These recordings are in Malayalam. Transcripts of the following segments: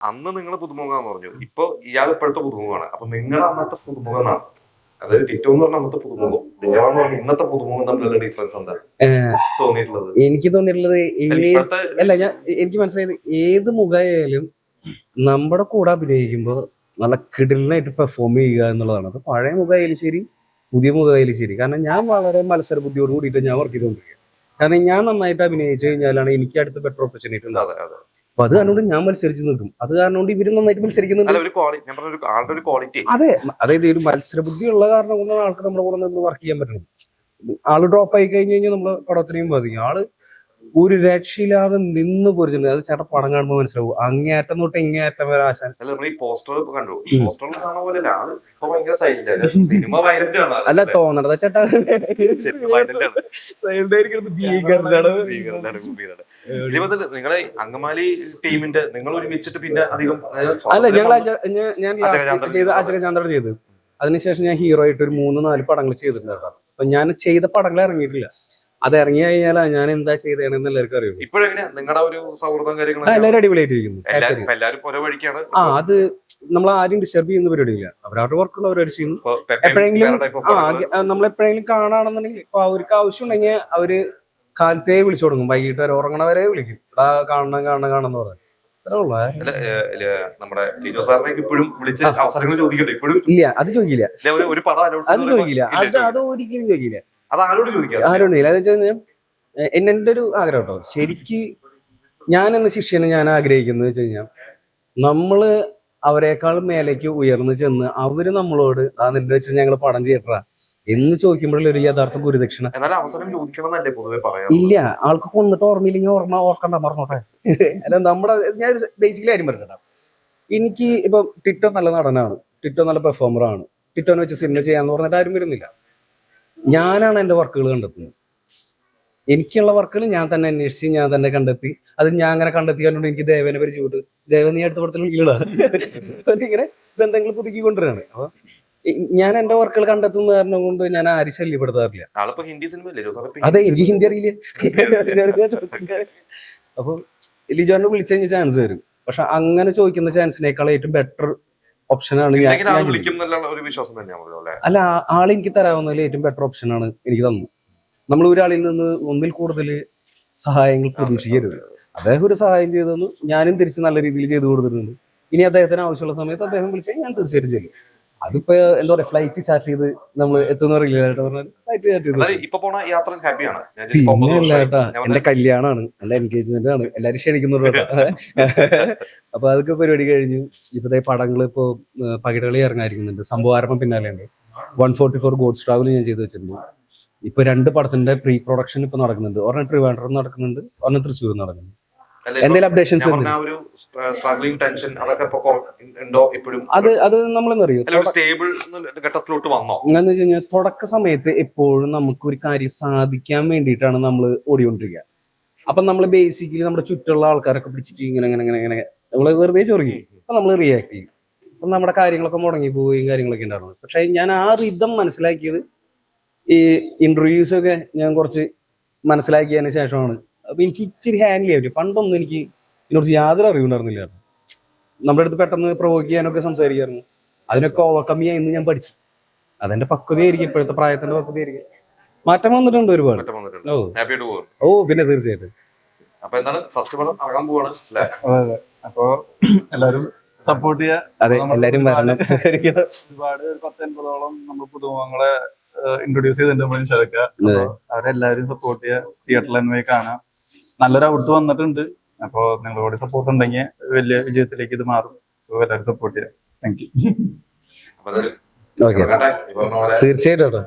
അന്ന് നിങ്ങൾ പുതുമുഖാന്ന് പറഞ്ഞു, ഇപ്പൊ ഇയാൾ ഇപ്പോഴത്തെ പുതുമുഖമാണ്. അപ്പൊ നിങ്ങളുടെ അന്നത്തെ പുതുമുഖം എന്നാണ്, അതായത് ടിറ്റോ എന്ന് പറഞ്ഞ അന്നത്തെ പുതുമുഖം, ദേവാന്ന് പറഞ്ഞ ഇന്നത്തെ പുതുമുഖം തമ്മിലുള്ള ഡിഫറൻസ് എന്താ തോന്നിയിട്ടുള്ളത്? എനിക്ക് തോന്നിയിട്ടുള്ളത് അല്ല, എനിക്ക് മനസ്സിലായത് ഏത് മുഖമായാലും നമ്മുടെ കൂടെ അഭിനയിക്കുമ്പോൾ നല്ല കിടിലനായിട്ട് പെർഫോം ചെയ്യുക എന്നുള്ളതാണ്. അത് പഴയ മുഖമായാലും ശരി, പുതിയ മുഖമായാലും ശരി. കാരണം ഞാൻ വളരെ മത്സര ബുദ്ധിയോട് കൂടിയിട്ട് ഞാൻ വർക്ക് ചെയ്തുകൊണ്ടിരിക്കുക. കാരണം ഞാൻ നന്നായിട്ട് അഭിനയിച്ചു കഴിഞ്ഞാലാണ് എനിക്ക് അടുത്ത് ബെറ്റർ ഓപ്പർച്യൂണിറ്റി ഉണ്ടാവുക. അപ്പൊ അത് കാരണം ഞാൻ മത്സരിച്ച് നിൽക്കും. അത് കാരണം കൊണ്ട് ഇവര് നന്നായിട്ട് മത്സരിക്കുന്നുണ്ട്. അതെ, അതായത് ഒരു മത്സര ബുദ്ധി ഉള്ള കാരണം കൊണ്ടാണ് ആൾക്ക് നമ്മുടെ കൂടെ നിന്ന് വർക്ക് ചെയ്യാൻ പറ്റണം. ആള് ഡ്രോപ്പ് ആയി കഴിഞ്ഞ് കഴിഞ്ഞാൽ നമ്മള് പടത്തിനെയും ബാധിക്കും. ആള് ഒരു രക്ഷയില്ലാതെ നിന്ന് പൊരിച്ചിട്ടുണ്ട്. അത് ചേട്ടൻ പടം കാണുമ്പോൾ മനസ്സിലാവും. അങ്ങേയറ്റം തൊട്ട് ഇങ്ങേയറ്റം വരെ ആശാൻ. അല്ല തോന്നണത് ചേട്ടാ നിങ്ങളെ അങ്കമാലി ടീമിന്റെ നിങ്ങൾ ഒരുമിച്ചിട്ട് പിന്നെ അധികം അല്ല, ഞാൻ അജകചാന്ദ്രൻ ചെയ്ത് അതിനുശേഷം ഞാൻ ഹീറോ ആയിട്ട് ഒരു 3-4 പടങ്ങൾ ചെയ്തിട്ടുണ്ടായിരുന്നു. അപ്പൊ ഞാൻ ചെയ്ത പടങ്ങൾ ഇറങ്ങിയിട്ടില്ല. അത് ഇറങ്ങി കഴിഞ്ഞാലാ ഞാൻ എന്താ ചെയ്തതെന്ന് എല്ലാവർക്കും അറിയുള്ളൂ. ഇപ്പോഴെങ്ങനെയാ നിങ്ങളുടെ ഒരു സൗഹൃദം കാര്യങ്ങൾ? എല്ലാവരും അടിപൊളിയായിട്ടിരിക്കുന്നു. അത് നമ്മൾ ആരും ഡിസ്റ്റർബ് ചെയ്യുന്ന പരിപാടിയില്ല. അവരവരുടെ വർക്കുള്ള അവരവർ ചെയ്യുന്നു. എപ്പോഴെങ്കിലും നമ്മളെപ്പോഴെങ്കിലും കാണാണെന്നുണ്ടെങ്കിൽ ഇപ്പൊ അവർക്ക് ആവശ്യം ഉണ്ടെങ്കിൽ അവര് കാലത്തേ വിളിച്ചു തുടങ്ങും. വൈകിട്ട് വരെ ഉറങ്ങണവരെ വിളിക്കും. കാണണം പറഞ്ഞു. നമ്മുടെ ലിജോ സാറിനെ ഇപ്പോഴും വിളിച്ച് അവസരങ്ങൾ ചോദിക്കട്ടെ? ഇല്ല, അത് ചോദിക്കില്ല. അത് ഒരിക്കലും ചോദിക്കില്ല. അത് ആരോട് ചോദിക്കാം? ആരോട് ചോദിക്കില്ല. അത് വെച്ചാൽ എന്റെ ഒരു ആഗ്രഹം കേട്ടോ. ശരിക്ക് ഞാൻ എന്ന ശിഷ്യനെ ഞാൻ ആഗ്രഹിക്കുന്നത് വെച്ച് കഴിഞ്ഞാൽ നമ്മള് അവരെക്കാൾ മേലേക്ക് ഉയർന്നു ചെന്ന് അവര് നമ്മളോട് നിന്റെ വെച്ച് ഞങ്ങൾ പടം ചെയ്യട്ടാ എന്ന് ചോദിക്കുമ്പോഴല്ലേ ഒരു യഥാർത്ഥ ഗുരുദക്ഷിണ. ഇല്ല, ആൾക്ക് കൊന്നിട്ട് ഓർമ്മയില്ലെങ്കിൽ ഓർക്കണ്ട, മറന്നോട്ടെ. അല്ല, നമ്മുടെ ഞാൻ ബേസിക്കലി കാര്യം പറഞ്ഞിട്ടാ. എനിക്ക് ഇപ്പൊ ടിറ്റോ നല്ല നടനാണ്, ടിറ്റോ നല്ല പെർഫോമറാണ്, ടിറ്റോനെ വെച്ച് സിനിമ ചെയ്യാന്ന് പറഞ്ഞിട്ട് ആരും വരുന്നില്ല. ഞാനാണ് എന്റെ വർക്കുകൾ കണ്ടെത്തുന്നത്. എനിക്കുള്ള വർക്കുകൾ ഞാൻ തന്നെ അന്വേഷിച്ച് ഞാൻ തന്നെ കണ്ടെത്തി. അത് ഞാൻ അങ്ങനെ കണ്ടെത്തി കണ്ടുകൊണ്ട് എനിക്ക് ദേവനെ പരിചയപ്പെട്ടു. ദേവൻ നീ അടുത്ത പടത്തിൽ ഇങ്ങനെ ബന്ധങ്ങൾ പുതുക്കിക്കൊണ്ടിരിക്കുകയാണ്. അപ്പൊ ഞാൻ എന്റെ വർക്കുകൾ കണ്ടെത്തുന്ന കാരണം കൊണ്ട് ഞാൻ ആരും ശല്യപ്പെടുത്താറില്ല. അതെ, എനിക്ക് ഹിന്ദി അറിയില്ല. അപ്പൊ ലിജോനെ വിളിച്ചു കഴിഞ്ഞാൽ ചാൻസ് തരും. പക്ഷെ അങ്ങനെ ചോദിക്കുന്ന ചാൻസിനേക്കാൾ ഏറ്റവും ബെറ്റർ ഓപ്ഷനാണ് അല്ല, ആളെനിക്ക് തരാവുന്നതിൽ ഏറ്റവും ബെറ്റർ ഓപ്ഷനാണ് എനിക്ക് തന്നു. നമ്മൾ ഒരാളിൽ നിന്ന് ഒന്നിൽ കൂടുതൽ സഹായങ്ങൾ പ്രതീക്ഷിക്കരുത്. അദ്ദേഹം ഒരു സഹായം ചെയ്തെന്ന് ഞാനും തിരിച്ച് നല്ല രീതിയിൽ ചെയ്തു കൊടുത്തിട്ടുണ്ട്. ഇനി അദ്ദേഹത്തിന് ആവശ്യമുള്ള സമയത്ത് അദ്ദേഹം വിളിച്ചാൽ ഞാൻ തീർച്ചയായിട്ടും ചെയ്യും. അതിപ്പോ എന്താ പറയാ, ഫ്ലൈറ്റ് ചാറ്റ് ചെയ്ത് നമ്മൾ എത്തുന്ന എന്റെ കല്യാണമാണ്, എന്റെ എൻഗേജ്മെന്റ് ആണ്, എല്ലാരും ക്ഷണിക്കുന്നുണ്ട്. അപ്പൊ അതൊക്കെ പരിപാടി കഴിഞ്ഞു. ഇപ്പത്തെ പടങ്ങൾ ഇപ്പോ പകിടകളി ഇറങ്ങാതിരിക്കുന്നുണ്ട്. സംഭവാരംഭം പിന്നാലെയുണ്ട്. 144 ഗോഡ്സ് ട്രാവൽ ഞാൻ ചെയ്ത് വെച്ചിട്ടുണ്ട്. ഇപ്പൊ 2 പടത്തിന്റെ പ്രീ പ്രൊഡക്ഷൻ ഇപ്പൊ നടക്കുന്നുണ്ട്. ഒരെണ്ണം ട്രിവാൻഡ്രം നടക്കുന്നുണ്ട്, ഒരെണ്ണം തൃശ്ശൂർ നടക്കുന്നുണ്ട്. എന്തെങ്കിലും അപ്ഡേഷൻസ് അത് നമ്മളെന്നറിയോ, എന്നു വെച്ച് കഴിഞ്ഞാൽ തുടക്ക സമയത്ത് എപ്പോഴും നമുക്ക് ഒരു കാര്യം സാധിക്കാൻ വേണ്ടിയിട്ടാണ് നമ്മൾ ഓടിക്കൊണ്ടിരിക്കുക. അപ്പൊ നമ്മൾ ബേസിക്കലി നമ്മുടെ ചുറ്റുള്ള ആൾക്കാരൊക്കെ പിടിച്ചിട്ട് ഇങ്ങനെ നമ്മള് വെറുതെ ചൊറിയും. അപ്പൊ നമ്മൾ റിയാക്ട് ചെയ്യും. അപ്പൊ നമ്മുടെ കാര്യങ്ങളൊക്കെ മുടങ്ങി പോവുകയും കാര്യങ്ങളൊക്കെ ഉണ്ടായിരുന്നു. പക്ഷെ ഞാൻ ആ റിതം മനസ്സിലാക്കിയത് ഈ ഇന്റർവ്യൂസ് ഒക്കെ ഞാൻ കുറച്ച് മനസ്സിലാക്കിയതിന് ശേഷമാണ്. അപ്പൊ എനിക്ക് ഇച്ചിരി ഹാൻഡിൽ ചെയ്യാൻ പറ്റും. പണ്ടൊന്നും എനിക്ക് ഇതിനെക്കുറിച്ച് യാതൊരു അറിവുണ്ടായിരുന്നില്ല. നമ്മുടെ അടുത്ത് പെട്ടെന്ന് പ്രൊവോക്ക് ചെയ്യാനൊക്കെ സംസാരിക്കായിരുന്നു. അതിനൊക്കെ ഓവർകം ചെയ്യാൻ ഇന്ന് ഞാൻ പഠിച്ചു. അതെന്റെ പക്വതയായിരിക്കും, ഇപ്പോഴത്തെ പ്രായത്തിന്റെ പക്വതയായിരിക്കും. മാറ്റം വന്നിട്ടുണ്ട് ഒരുപാട്. ഓ പിന്നെ തീർച്ചയായിട്ടും. അപ്പൊ എല്ലാരും സപ്പോർട്ട് ചെയ്യാ. അതെ, എല്ലാരും വരണം. ഒരുപാട് 10-50ഓളം നമ്മൾ പുതുമുഖങ്ങളെ ഇൻട്രൊഡ്യൂസ് ചെയ്തിട്ടുണ്ട് നമ്മൾ ഇൻഷാല്ലാ. അവരെല്ലാരും സപ്പോർട്ട് ചെയ്യുക, തിയേറ്ററിൽ തന്നെ പോയി കാണാം. നല്ലൊരു ഔട്ട് വന്നിട്ടുണ്ട്. അപ്പൊ നിങ്ങളോട് സപ്പോർട്ട് ഉണ്ടെങ്കിൽ വലിയ വിജയത്തിലേക്ക് ഇത് മാറും. സോ എല്ലാവരും സപ്പോർട്ട് ചെയ്യാം. Thank you. തീർച്ചയായിട്ടും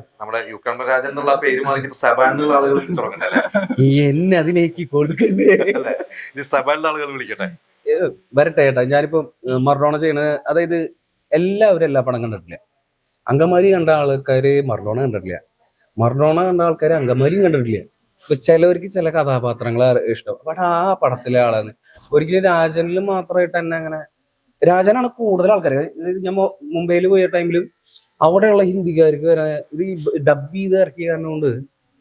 എന്നെ അതിലേക്ക് വരട്ടെ ഏട്ടാ. ഞാനിപ്പോ മർഡോണ ചെയ്യണ, അതായത് എല്ലാവരും എല്ലാ പടം കണ്ടിട്ടില്ല. അങ്കമാലി കണ്ട ആൾക്കാര് മർഡോണ കണ്ടിട്ടില്ല, മർഡോണ കണ്ട ആൾക്കാര് അങ്കമാലിയും കണ്ടിട്ടില്ല. ഇപ്പൊ ചിലവർക്ക് ചില കഥാപാത്രങ്ങളെ ഇഷ്ടം. ബട്ട് ആ പടത്തിലെ ആളാണ്. ഒരിക്കലും രാജനിൽ മാത്രമായിട്ട് തന്നെ അങ്ങനെ, രാജനാണ് കൂടുതൽ ആൾക്കാർ. ഞാൻ മുംബൈയിൽ പോയ ടൈമിലും അവിടെയുള്ള ഹിന്ദിക്കാർക്ക് വരെ ഇത് ഡബ് ചെയ്ത് ഇറക്കിയ കാരണം കൊണ്ട്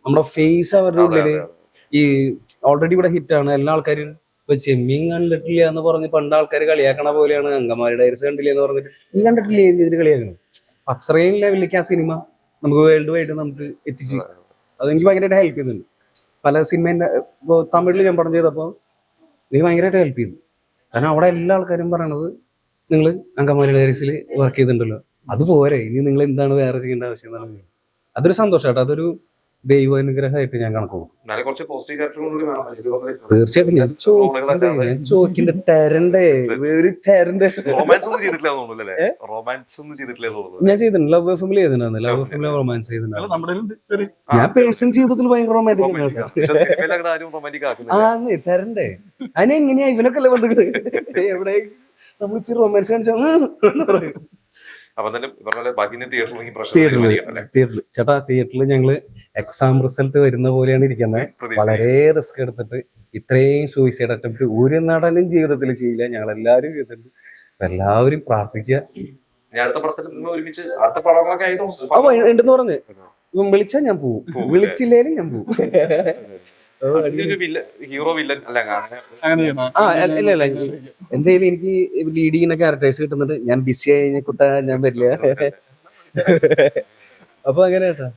നമ്മുടെ ഫേസ് അവരുടെ ഉള്ളില് ഈ ഓൾറെഡി ഇവിടെ ഹിറ്റാണ്. എല്ലാ ആൾക്കാരും ഇപ്പൊ ചെമ്മീൻ കണ്ടിട്ടില്ല എന്ന് പറഞ്ഞ് പണ്ട് ആൾക്കാർ കളിയാക്കണ പോലെയാണ് അങ്കമാലി ഡയറീസ് കണ്ടില്ല എന്ന് പറഞ്ഞിട്ട് നീ കണ്ടിട്ടില്ലേ എന്ന് ചെയ്തിട്ട് കളിയാക്കണം. അത്രയും ലെവലിലേക്ക് ആ സിനിമ നമുക്ക് വേൾഡ് വൈഡ് നമുക്ക് എത്തിച്ച് അതെനിക്ക് ഭയങ്കരമായിട്ട് ഹെൽപ്പ് ചെയ്യുന്നുണ്ട്. പല സിനിമേന്റെ ഇപ്പോൾ തമിഴിൽ ഞാൻ പടം ചെയ്തപ്പോൾ എനിക്ക് ഭയങ്കരമായിട്ട് ഹെൽപ്പ് ചെയ്തു. കാരണം അവിടെ എല്ലാ ആൾക്കാരും പറയണത് നിങ്ങൾ അങ്കമാലി ഡയറീസിൽ വർക്ക് ചെയ്തിട്ടുണ്ടല്ലോ, അതുപോലെ ഇനി നിങ്ങൾ എന്താണ് വേറെ ചെയ്യേണ്ട ആവശ്യം എന്നാണ്. അതൊരു സന്തോഷമാട്ടോ, അതൊരു ദൈവാനുഗ്രഹമായിട്ട് ഞാൻ കണക്ക് കൂട്ടും. എന്നാലും കുറച്ച് പോസിറ്റീവ് ക്യാരക്ടറും കൂടി വേണം. തീർച്ചയായിട്ടും ഞാൻ ചോദിക്കണ്ടേ തരണ്ടേ ഒരു തരണ്ടേ. റൊമാൻസ് ഒന്നും ചെയ്തിട്ടില്ല തോന്നുന്നു അല്ലേ? റൊമാൻസ് ഒന്നും ചെയ്തിട്ടില്ല തോന്നുന്നു. ഞാൻ ചെയ്തിട്ടുണ്ട്, ലവ് ഫാമിലി ചെയ്തിട്ടുണ്ടായിരുന്നു. ലവ് ഫാമിലി റൊമാൻസ് ചെയ്തിട്ടുണ്ടായിരുന്നു. നമ്മുടെ കയ്യിലുണ്ട്. ശരി. ഞാൻ പേഴ്സണൽ ജീവിതത്തിൽ ഭയങ്കര റൊമാൻറ്റിക് ആരും റൊമാൻറ്റിക് ആക്കുന്നില്ല. ആന്ന് തരണ്ടേ. അതിനെങ്ങനെയാ ഇവനൊക്കെ അല്ലേ വന്നിട്ട് എവിടെ നമ്മൾ ഇച്ചിരി റൊമാൻസ് കാണിച്ചാൽ അപ്പൊ തന്നെ ബാക്കി തിയേറ്ററിൽ ചേട്ടാ, തിയേറ്ററിൽ ഞങ്ങള് എക്സാം റിസൾട്ട് വരുന്ന പോലെയാണ് ഇരിക്കുന്നത്. വളരെ റിസ്ക് എടുത്തിട്ട് ഇത്രയും സൂയിസൈഡ് അറ്റംപ്റ്റ് ഒരു നടനും ജീവിതത്തിൽ ചെയ്യില്ല. ഞങ്ങൾ എല്ലാവരും ചെയ്തിട്ടുണ്ട്. എല്ലാവരും പ്രാർത്ഥിക്കുക. ഉണ്ടെന്ന് പറഞ്ഞ് വിളിച്ചാ ഞാൻ പോവും, വിളിച്ചില്ലേലും ഞാൻ പോവും. ഹീറോ വില്ലൻ അല്ല ഇല്ല എന്തായാലും എനിക്ക് ലീഡ് ചെയ്യുന്ന ക്യാരക്ടേഴ്സ് കിട്ടുന്നുണ്ട്. ഞാൻ ബിസി ആയി കഴിഞ്ഞ കുട്ട ഞാൻ വരില്ല. അപ്പൊ അങ്ങനെ കേട്ടാ.